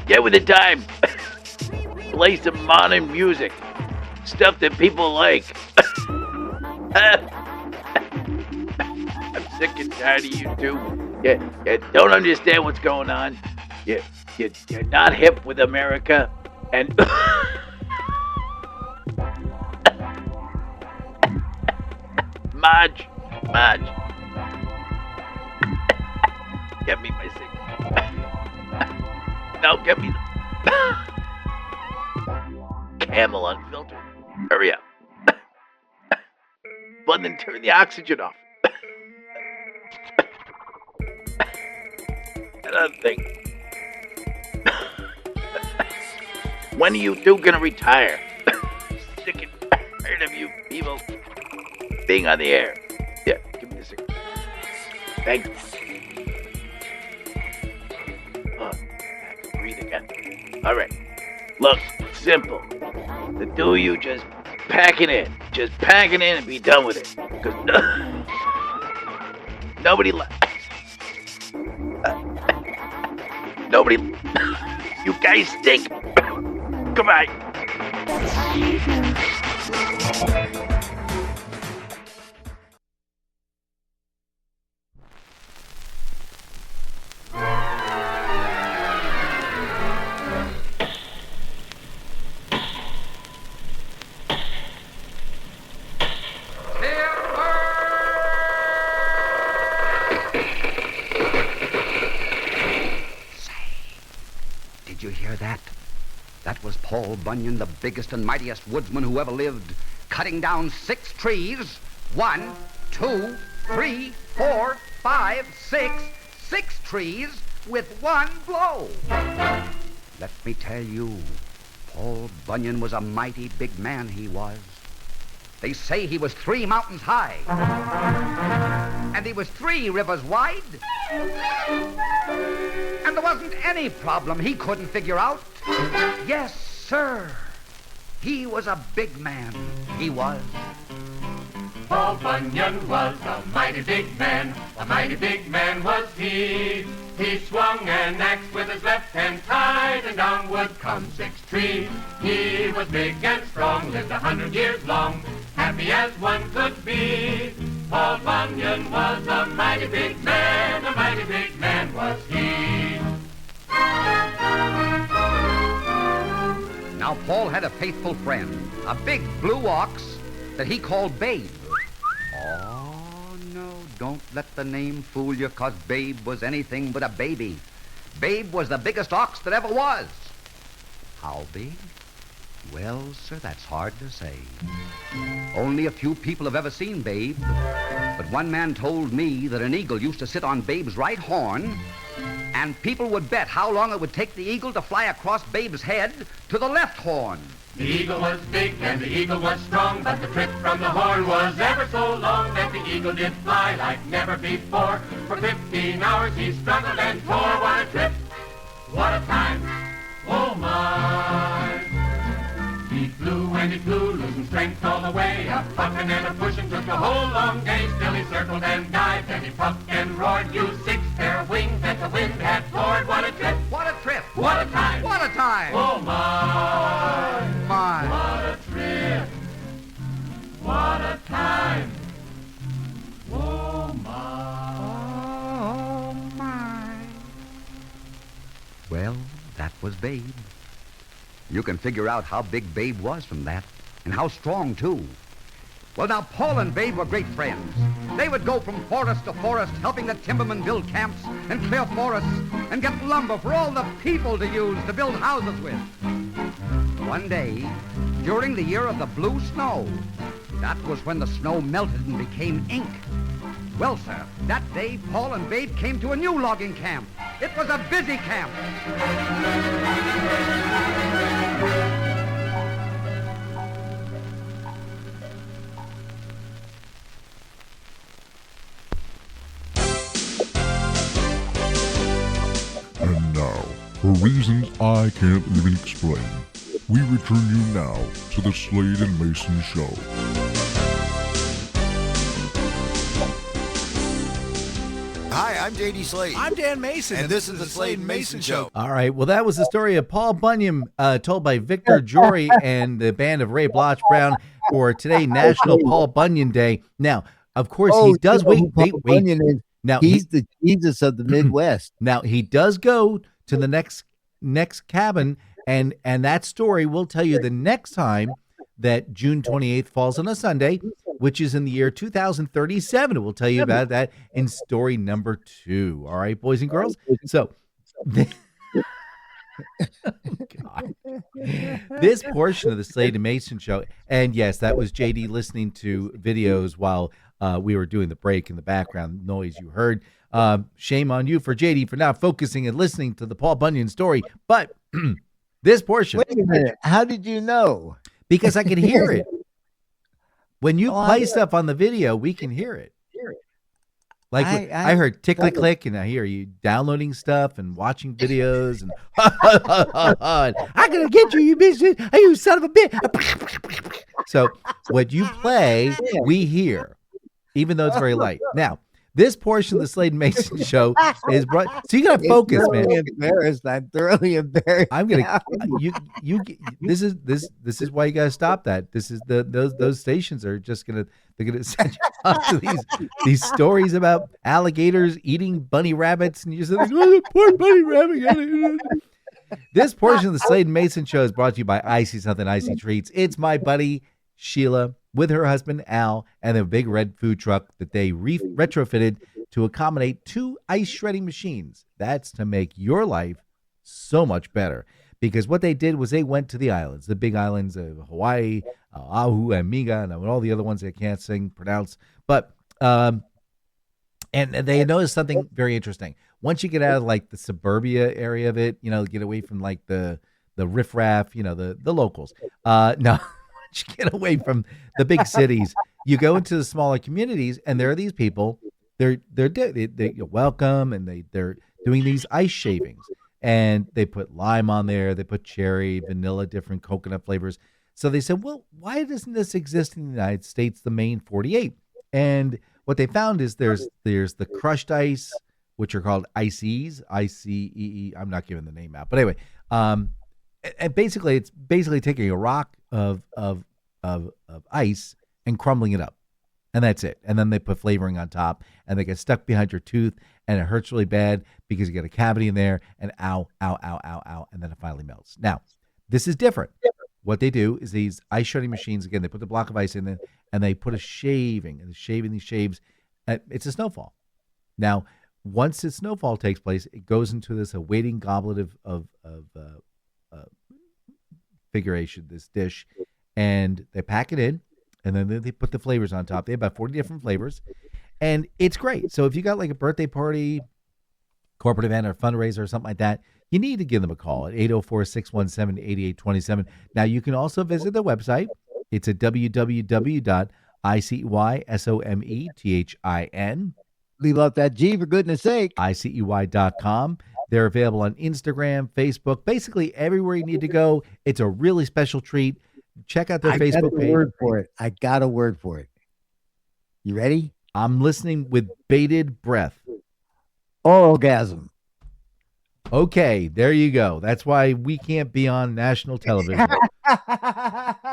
Get with the time. Play some modern music. Stuff that people like. I'm sick and tired of you two. You don't understand what's going on. You're not hip with America. And Marge. Get me my cigarette. No, get me the Camel Unfiltered. Hurry up. But then turn the oxygen off. Another thing. When are you two gonna retire? Sick and tired of you people being on the air. Yeah, give me the cigarette. Thanks. I have to breathe again. All right. Look, simple. The two of you just pack it in. Just pack it in and be done with it. Because nobody nobody. You guys stink. Goodbye. Did you hear that? That was Paul Bunyan, the biggest and mightiest woodsman who ever lived, cutting down 6 trees. 1, 2, 3, 4, 5, 6. 6 trees with one blow. Let me tell you, Paul Bunyan was a mighty big man, he was. They say he was 3 mountains high. And he was 3 rivers wide. And there wasn't any problem he couldn't figure out. Yes, sir. He was a big man. He was. Paul Bunyan was a mighty big man. A mighty big man was he. He swung an axe with his left hand tied, and down would come 6 trees. He was big and strong, lived 100 years long, happy as one could be. Paul Bunyan was a mighty big man, a mighty big man was he. Now, Paul had a faithful friend, a big blue ox that he called Babe. Oh, no, don't let the name fool you, 'cause Babe was anything but a baby. Babe was the biggest ox that ever was. How big? Well, sir, that's hard to say. Only a few people have ever seen Babe. But one man told me that an eagle used to sit on Babe's right horn, and people would bet how long it would take the eagle to fly across Babe's head to the left horn. The eagle was big and the eagle was strong, but the trip from the horn was ever so long that the eagle did fly like never before. For 15 hours he struggled and tore. What a trip, what a time, oh my. He flew and he flew, losing strength all the way. A bucking and a pushing took the whole long day. Still he circled and dived and he puffed and roared. Used 6 pair of wings that the wind had floored. What a trip, What a trip! what a time, What a time! oh my. My. What a trip, what a time, oh my. Oh, my. Well, that was Babe. You can figure out how big Babe was from that, and how strong, too. Well, now, Paul and Babe were great friends. They would go from forest to forest, helping the timbermen build camps and clear forests and get lumber for all the people to use to build houses with. One day, during the year of the blue snow, that was when the snow melted and became ink. Well, sir, that day, Paul and Babe came to a new logging camp. It was a busy camp. And now, for reasons I can't even explain, we return you now to the Slade and Mayson Show. Hi, I'm J.D. Slade. I'm Dan Mason, And this is the Slade and Mayson Show. All right. Well, that was the story of Paul Bunyan, told by Victor Jory and the band of Ray Bloch Brown for today, National Paul Bunyan Day. Now, of course, he does. You know Wait. who Paul Bunyan is? Now He's the Jesus of the Midwest. Now he does go to the next cabin, and that story will tell you the next time that June 28th falls on a Sunday, which is in the year 2037. We'll tell you about that in story number 2. All right, boys and girls. So, God. This portion of the Slade and Mayson Show, and yes, that was JD listening to videos while we were doing the break in the background noise you heard. Shame on you for JD for not focusing and listening to the Paul Bunyan story. But this portion. Wait a minute. How did you know? Because I can hear it. When you play stuff on the video, we can hear it. Like I heard tick-click, and I hear you downloading stuff and watching videos, and I'm gonna get you, you bitch, you son of a bitch. So what you play, we hear, even though it's very light. Now, this portion of the Slade and Mayson Show is brought. So you gotta focus, man. Embarrassed. I'm thoroughly embarrassed. I'm gonna you. This is why you gotta stop that. This is those stations are just gonna send you off to these stories about alligators eating bunny rabbits, and you're just like, oh, poor bunny rabbit. This portion of the Slade and Mayson Show is brought to you by Icy Something Icy Treats. It's my buddy Sheila with her husband Al and a big red food truck that they retrofitted to accommodate 2 ice shredding machines. That's to make your life so much better. Because what they did was they went to the islands, the big islands of Hawaii, Oahu, and Miga, and all the other ones I can't pronounce. But and they noticed something very interesting. Once you get out of like the suburbia area of it, get away from like the riffraff, the locals. No. You get away from the big cities, you go into the smaller communities, and there are these people. They're welcome, and they're doing these ice shavings, and they put lime on there, they put cherry, vanilla, different coconut flavors. So they said, well, why doesn't this exist in the United States, the main 48? And what they found is there's the crushed ice, which are called ices, ICEE. I'm not giving the name out, but anyway, and basically it's taking a rock of ice and crumbling it up. And that's it. And then they put flavoring on top, and they get stuck behind your tooth, and it hurts really bad because you get a cavity in there, and ow, ow, ow, ow, ow, and then it finally melts. Now, this is different. What they do is these ice shredding machines, again, they put the block of ice in there, and they put a shaving, and these shaves. It's a snowfall. Now, once the snowfall takes place, it goes into this waiting goblet of figuration, this dish, and they pack it in, and then they put the flavors on top. They have about 40 different flavors, and it's great. So if you got like a birthday party, corporate event, or fundraiser or something like that, you need to give them a call at 804-617-8827. Now, you can also visit their website. It's at www.iceymething, Leave out that G for goodness sake. ICEY.com. They're available on Instagram, Facebook, basically everywhere you need to go. It's a really special treat. Check out their Facebook page. I got a word for it. You ready? I'm listening with bated breath. Orgasm. Okay, there you go. That's why we can't be on national television.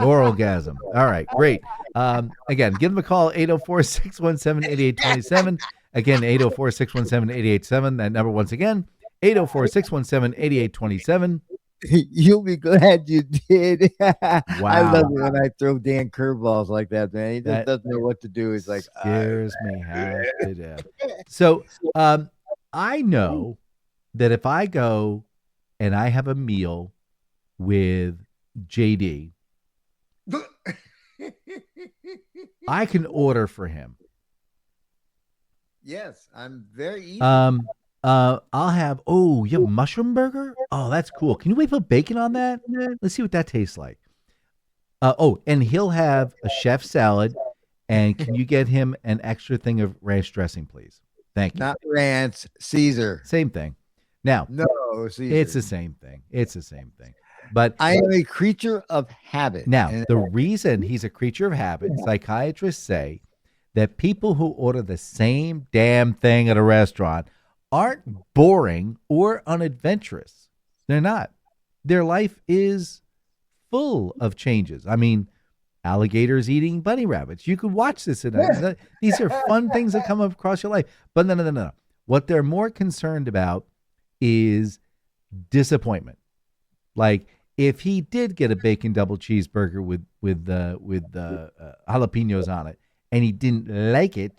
Orgasm. All right, great. Again, give them a call, 804-617-8827. Again, 804-617-8827. That number once again, 804-617-8827. You'll be glad you did. Wow. I love it when I throw Dan curveballs like that, man. He just doesn't know what to do. He's like, scares me half to death. So I know that if I go and I have a meal with JD, I can order for him. Yes, I'm very easy. I'll have, you have a mushroom burger? Oh, that's cool. Can you put bacon on that? Let's see what that tastes like. And he'll have a chef salad. And can you get him an extra thing of ranch dressing, please? Thank you. Not ranch, Caesar. Same thing. Now, no, Caesar. It's the same thing. It's the same thing. But I am a creature of habit. Now, the reason he's a creature of habit, psychiatrists say that people who order the same damn thing at a restaurant aren't boring or unadventurous. They're not. Their life is full of changes. I mean, alligators eating bunny rabbits. You could watch this. These are fun things that come across your life. But no. What they're more concerned about is disappointment. Like, if he did get a bacon double cheeseburger with jalapenos on it, and he didn't like there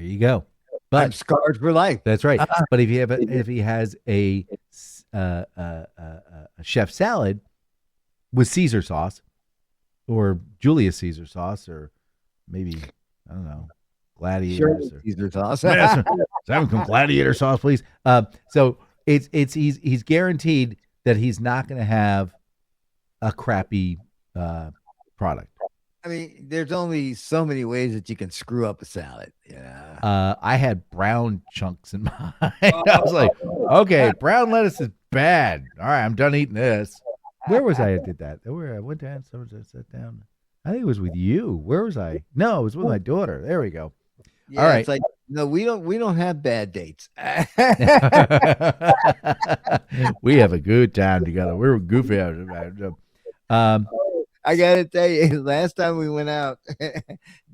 you go. But I'm scarred for life. That's right. But if he has a chef salad with Caesar sauce, or Julius Caesar sauce, or maybe, I don't know, gladiators, or Caesar sauce. Have some gladiator sauce, please. So he's guaranteed that he's not going to have a crappy product. I mean, there's only so many ways that you can screw up a salad. Yeah. I had brown chunks in mine. I was like, okay, brown lettuce is bad. All right, I'm done eating this. Where was I did that? Where I went down, someone sat down. I think it was with you. Where was I? No, it was with my daughter. There we go. Yeah, all right. It's like, no, we don't have bad dates. We have a good time together. We're goofy out about it. I gotta tell you, last time we went out,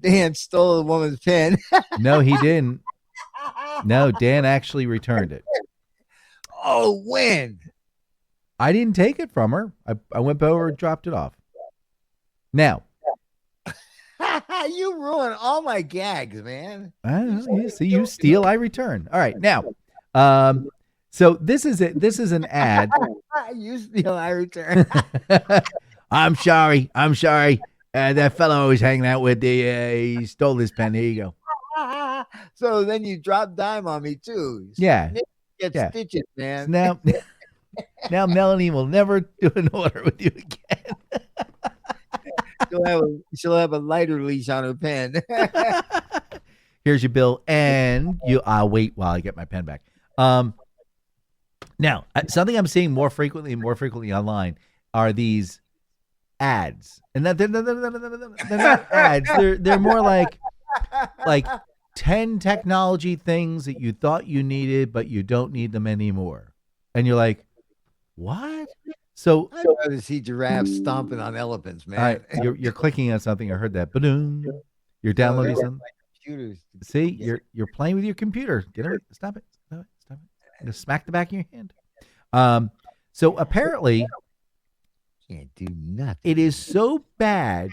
Dan stole a woman's pen. No, he didn't. No, Dan actually returned it. Oh, when? I didn't take it from her. I went over and dropped it off. Now, you ruin all my gags, man. I don't know. You steal, I return. All right, now, so this is an ad. You steal, I return. I'm sorry. That fellow I was hanging out with, he stole this pen. Here you go. So then you drop dime on me too. Yeah. Get stitches, man. So now Melanie will never do an order with you again. She'll have a lighter leash on her pen. Here's your bill, and I'll wait while I get my pen back. Now, something I'm seeing more frequently online are these ads, and they're not ads. They're more like 10 technology things that you thought you needed, but you don't need them anymore. And you're like, what? So I'd rather see giraffes stomping on elephants, man. all right, you're clicking on something. I heard that. Ba-doom. You're downloading something. Computers. See, you're playing with your computer. Get away. Stop it. Stop it. Stop it. I'm gonna smack the back of your hand. So apparently Can't do nothing. it is so bad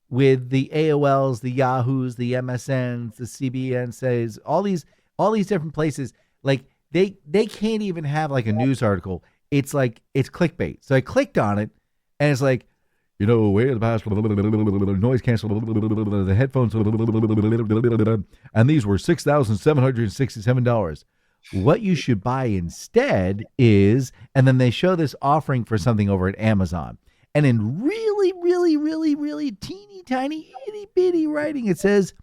with the AOLs, the Yahoos, the MSNs, the CBN says, all these different places, like they can't even have like a news article. It's like it's clickbait. So I clicked on it and it's like, way in the past, noise cancel, the headphones, and these were $6,767. What you should buy instead is, and then they show this offering for something over at Amazon. And in really, really, really, really teeny tiny, itty bitty writing, it says,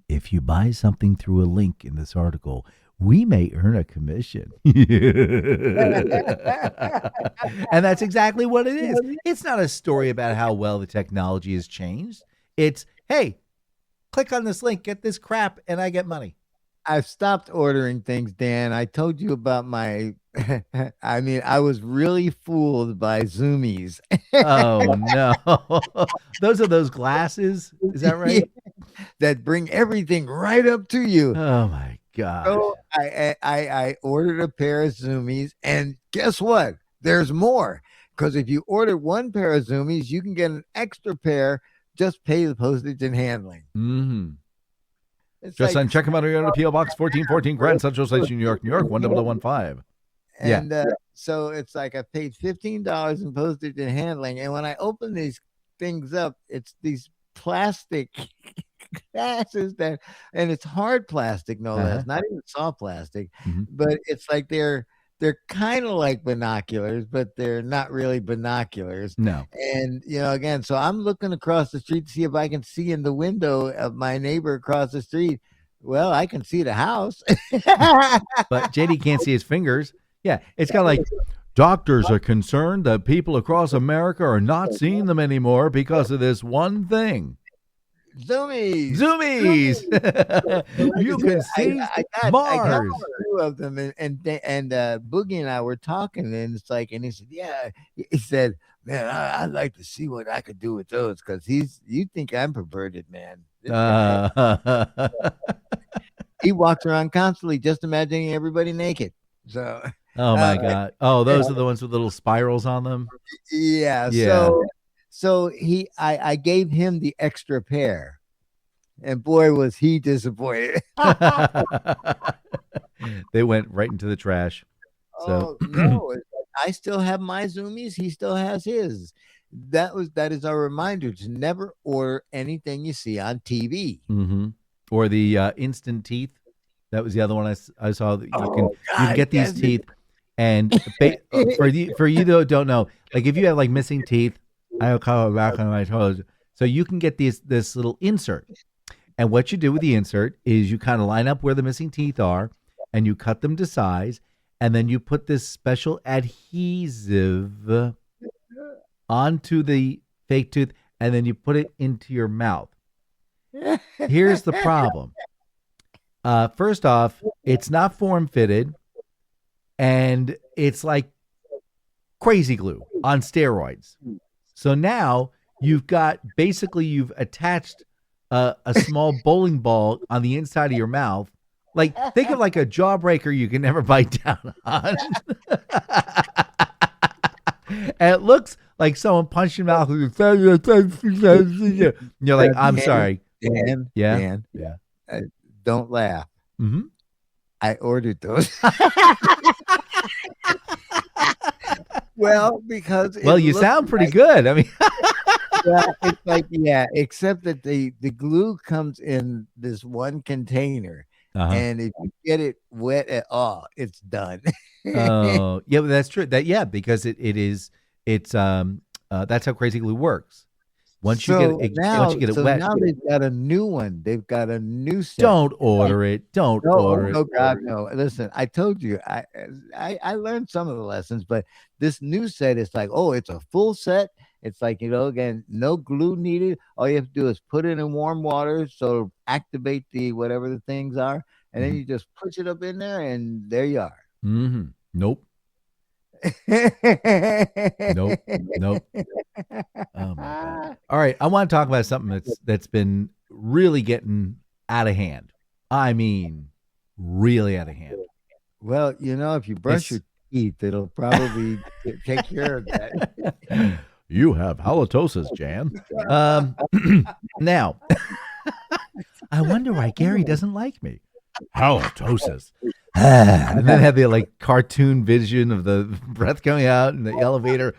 if you buy something through a link in this article, we may earn a commission. And that's exactly what it is. It's not a story about how well the technology has changed. It's, hey, click on this link, get this crap, and I get money. I've stopped ordering things, Dan. I told you about my I was really fooled by Zoomies. Oh no. Those are those glasses, is that right? That bring everything right up to you. Oh my god. So I ordered a pair of Zoomies, and guess what? There's more. Because if you order one pair of Zoomies, you can get an extra pair, just pay the postage and handling. Mm-hmm. It's Just like, check them out on P.O. Box 1414, Grand Central Station, New York, 10015. and so it's like I paid $15 in postage and handling. And when I open these things up, it's these plastic glasses and it's hard plastic, no less, not even soft plastic, but it's like they're kind of like binoculars, but they're not really binoculars. No. And, again, so I'm looking across the street to see if I can see in the window of my neighbor across the street. Well, I can see the house. But JD can't see his fingers. Yeah, it's kind of like doctors are concerned that people across America are not seeing them anymore because of this one thing. Zoomies. You can see I got Mars. two of them, and Boogie and I were talking, and it's like, and he said, yeah, he said, man, I'd like to see what I could do with those, because you think I'm perverted, man. He walks around constantly just imagining everybody naked. So, oh my god! Oh, those are the ones with little spirals on them. Yeah. So I gave him the extra pair, and boy, was he disappointed. They went right into the trash. So no, I still have my Zoomies. He still has his. That is our reminder to never order anything you see on TV. Mm-hmm. Or the instant teeth. That was the other one I saw. That you can get these teeth, and for you that don't know, like if you have like missing teeth, I'll call it back on my toes. So you can get this little insert, and what you do with the insert is you kind of line up where the missing teeth are, and you cut them to size, and then you put this special adhesive onto the fake tooth, and then you put it into your mouth. Here's the problem. First off, it's not form fitted, and it's like crazy glue on steroids. So now you've attached a small bowling ball on the inside of your mouth. Like, think of like a jawbreaker you can never bite down on. And it looks like someone punched your mouth. You're like, I'm sorry. Dan, don't laugh. Mm-hmm. I ordered those. Well, because you sound pretty good. I mean, it's like, except that the glue comes in this one container, and if you get it wet at all, it's done. Oh, yeah, but that's true. Because it's that's how crazy glue works. Once you get it wet, now they've got a new one. They've got a new set. Don't order it. Don't order it. No, God, no. Listen, I told you, I learned some of the lessons, but this new set is like, it's a full set. It's like, again, no glue needed. All you have to do is put it in warm water, so activate the whatever the things are, and then you just push it up in there, and there you are. Mm-hmm. Nope. Nope. Nope. Oh my God. All right. I want to talk about something that's been really getting out of hand. I mean, really out of hand. Well, if you brush your teeth, it'll probably take care of that. You have halitosis, Jan. Now, I wonder why Gary doesn't like me. Halitosis. And then had the cartoon vision of the breath coming out in the elevator.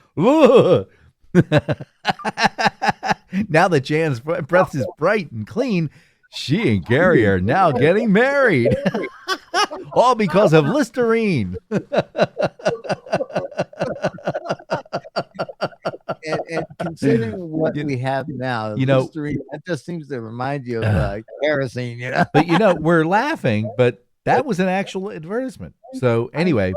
Now that Jan's breath is bright and clean, she and Gary are now getting married. All because of Listerine. And considering what we have now, Listerine, that just seems to remind you of kerosene, But we're laughing, but that was an actual advertisement. So anyway,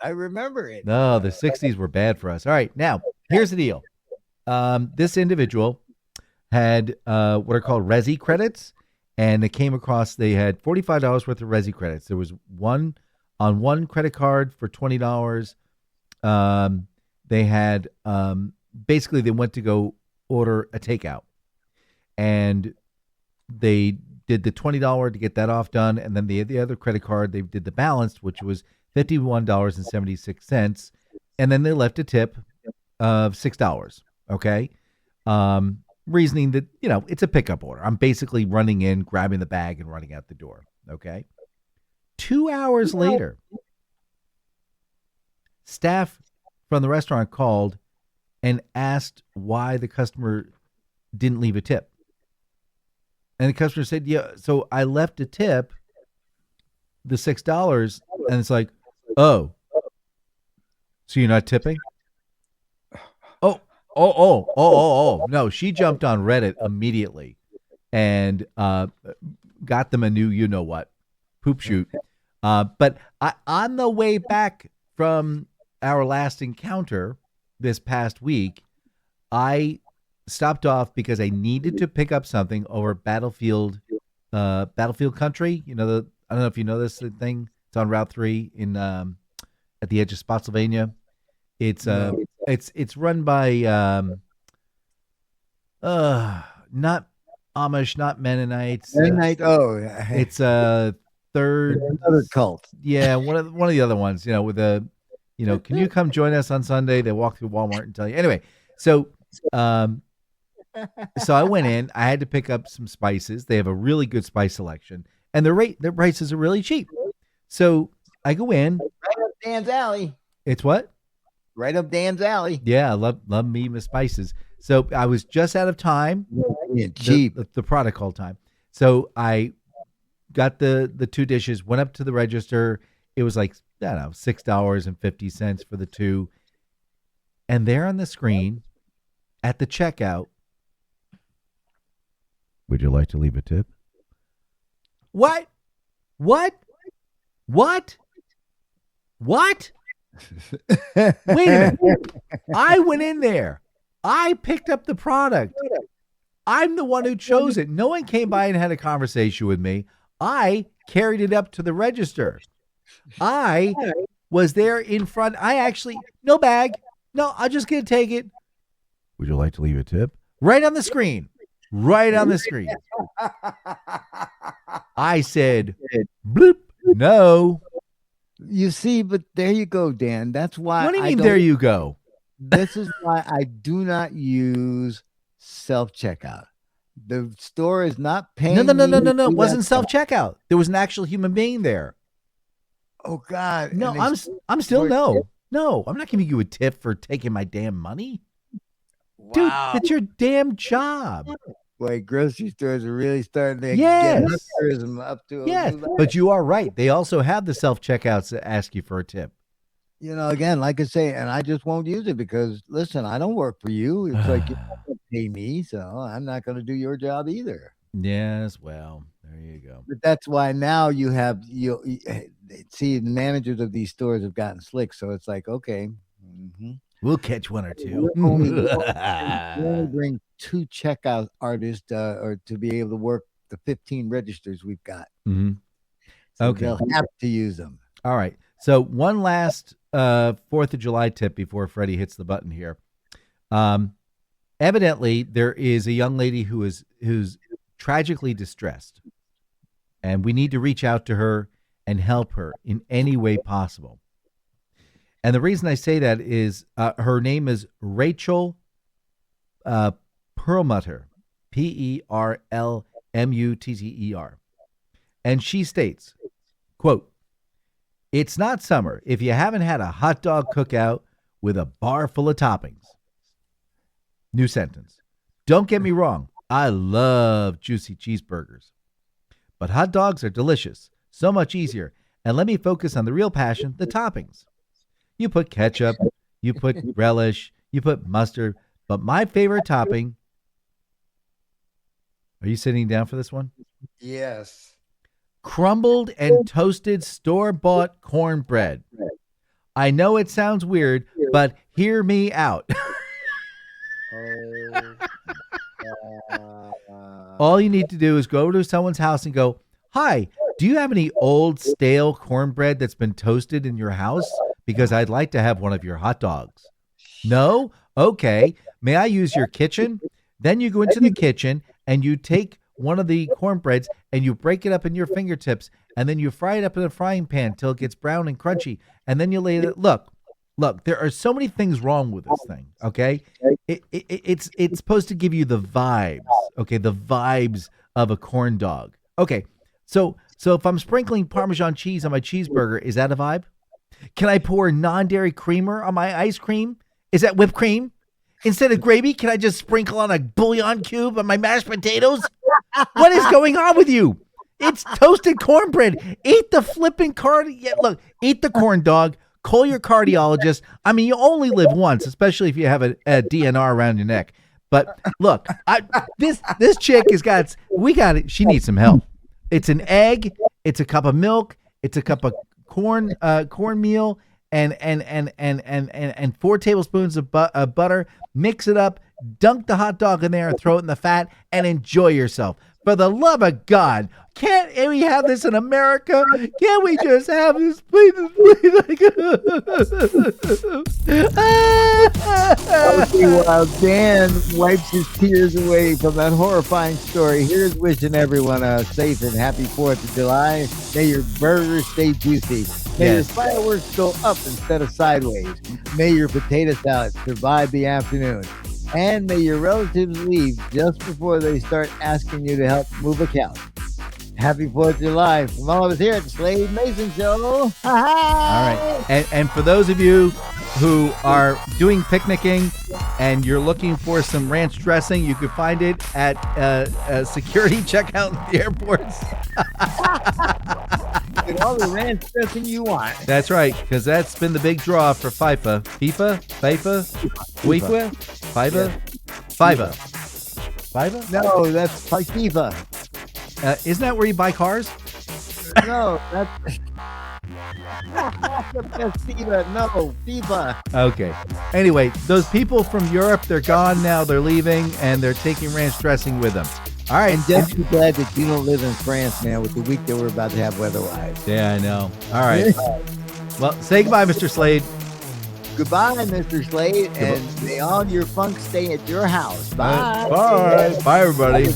I remember it. No, the 60s were bad for us. All right, now here's the deal. This individual had what are called Resi credits, and they came across. They had $45 worth of Resi credits. There was one on one credit card for $20. They had basically they went to go order a takeout, and they did the $20 to get that off done, and then the other credit card they did the balance, which was $51.76, and then they left a tip of $6. Okay, reasoning that it's a pickup order. I'm basically running in, grabbing the bag, and running out the door. Okay, 2 hours later, staff from the restaurant called and asked why the customer didn't leave a tip. And the customer said, yeah, so I left a tip, the $6, and it's like, oh, so you're not tipping? Oh. No, she jumped on Reddit immediately and got them a new you-know-what, poop shoot. But on the way back from our last encounter this past week, I stopped off because I needed to pick up something over Battlefield Country. I don't know if you know this thing. It's on Route 3 in at the edge of Spotsylvania. It's run by not Amish, not Mennonites. Mennonite. It's a third another cult. Yeah, one of the other ones. With the can you come join us on Sunday? They walk through Walmart and tell you. Anyway, so I went in. I had to pick up some spices. They have a really good spice selection, and their prices are really cheap. So I go in. Right up Dan's alley. It's what? Right up Dan's alley. Yeah, love me my spices. So I was just out of time. Cheap. The product call time. So I got the two dishes. Went up to the register. It was like $6.50 for the two. And there on the screen, at the checkout, would you like to leave a tip? What? Wait a minute. I went in there. I picked up the product. I'm the one who chose it. No one came by and had a conversation with me. I carried it up to the register. I was there in front. No bag. No, I'm just going to take it. Would you like to leave a tip? Right on the screen. I said, bloop, no. You see, but there you go, Dan. That's why. What do you mean, there you go? This is why I do not use self-checkout. The store is not paying. No. It wasn't self-checkout. There was an actual human being there. Oh God. No, I'm still no. No, I'm not giving you a tip for taking my damn money. Wow. Dude, that's your damn job. Boy, grocery stores are really starting to get tourism up to but you are right. They also have the self-checkouts that ask you for a tip. Again, like I say, and I just won't use it because, listen, I don't work for you. It's like you don't pay me, so I'm not going to do your job either. Yes, well, there you go. But that's why now you see, the managers of these stores have gotten slick, so it's like, okay. Mm-hmm. We'll catch one or two. We only bring 2 checkout artists or to be able to work the 15 registers we've got. Mm-hmm. So okay. They'll have to use them. All right. So one last 4th of July tip before Freddie hits the button here. Evidently, there is a young lady who's tragically distressed, and we need to reach out to her and help her in any way possible. And the reason I say that is her name is Rachel Perlmutter, Perlmutter. And she states, quote, "It's not summer if you haven't had a hot dog cookout with a bar full of toppings." New sentence. Don't get me wrong. I love juicy cheeseburgers. But hot dogs are delicious, so much easier. And let me focus on the real passion, the toppings. You put ketchup, you put relish, you put mustard. But my favorite topping. Are you sitting down for this one? Yes. Crumbled and toasted store-bought cornbread. I know it sounds weird, but hear me out. All you need to do is go over to someone's house and go, "Hi, do you have any old stale cornbread that's been toasted in your house? Because I'd like to have one of your hot dogs." No? Okay. May I use your kitchen? Then you go into the kitchen and you take one of the cornbreads and you break it up in your fingertips, and then you fry it up in a frying pan till it gets brown and crunchy. And then you lay it. Look, there are so many things wrong with this thing, okay? It's supposed to give you the vibes, okay? The vibes of a corn dog. Okay, so if I'm sprinkling Parmesan cheese on my cheeseburger, is that a vibe? Can I pour non-dairy creamer on my ice cream? Is that whipped cream? Instead of gravy, can I just sprinkle on a bouillon cube on my mashed potatoes? What is going on with you? It's toasted cornbread. Eat the flipping eat the corn dog. Call your cardiologist. I mean, you only live once, especially if you have a DNR around your neck. But look, this chick she needs some help. It's an egg, it's a cup of milk, it's a cup of cornmeal, and 4 tablespoons of butter. Mix it up, dunk the hot dog in there, and throw it in the fat, and enjoy yourself. For the love of God, can't we have this in America? Can't we just have this, please? Okay, while Dan wipes his tears away from that horrifying story, here's wishing everyone a safe and happy 4th of July. May your burgers stay juicy. May your fireworks go up instead of sideways. May your potato salad survive the afternoon. And may your relatives leave just before they start asking you to help move a couch. Happy 4th of July from all of us here at the Slade and Mayson Show. All right. And for those of you who are doing picnicking and you're looking for some ranch dressing, you can find it at security checkout at the airports. Get all the ranch dressing you want. That's right, because that's been the big draw for FIFA. FIFA? No, that's FIFA. Isn't that where you buy cars? No, that's FIFA. No, FIFA. Okay. Anyway, those people from Europe, they're gone now. They're leaving, and they're taking ranch dressing with them. All right. And just be glad that you don't live in France, man, with the week that we're about to have weather-wise. Yeah, I know. All right. Well, say goodbye, Mr. Slade. Goodbye, Mr. Slade, and may all your funk stay at your house. Bye. Bye. Bye, everybody. Hey,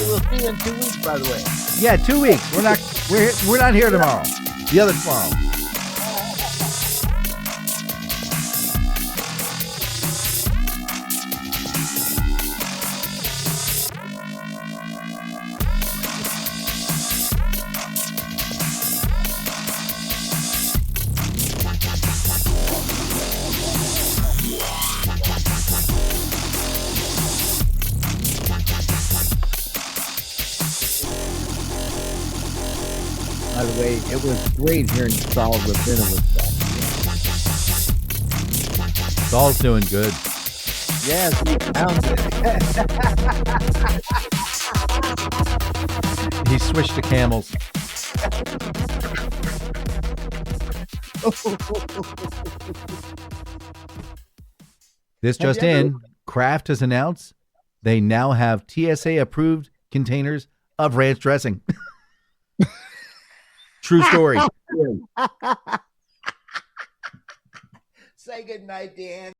we'll see you in 2 weeks, by the way. Yeah, 2 weeks. We're not here tomorrow. The other tomorrow. By the way, it was great hearing Saul Rabinowitz. Saul's doing good. Yes, he found it. He switched to camels. This just in, Kraft has announced they now have TSA approved containers of ranch dressing. True story. Say goodnight, Dan.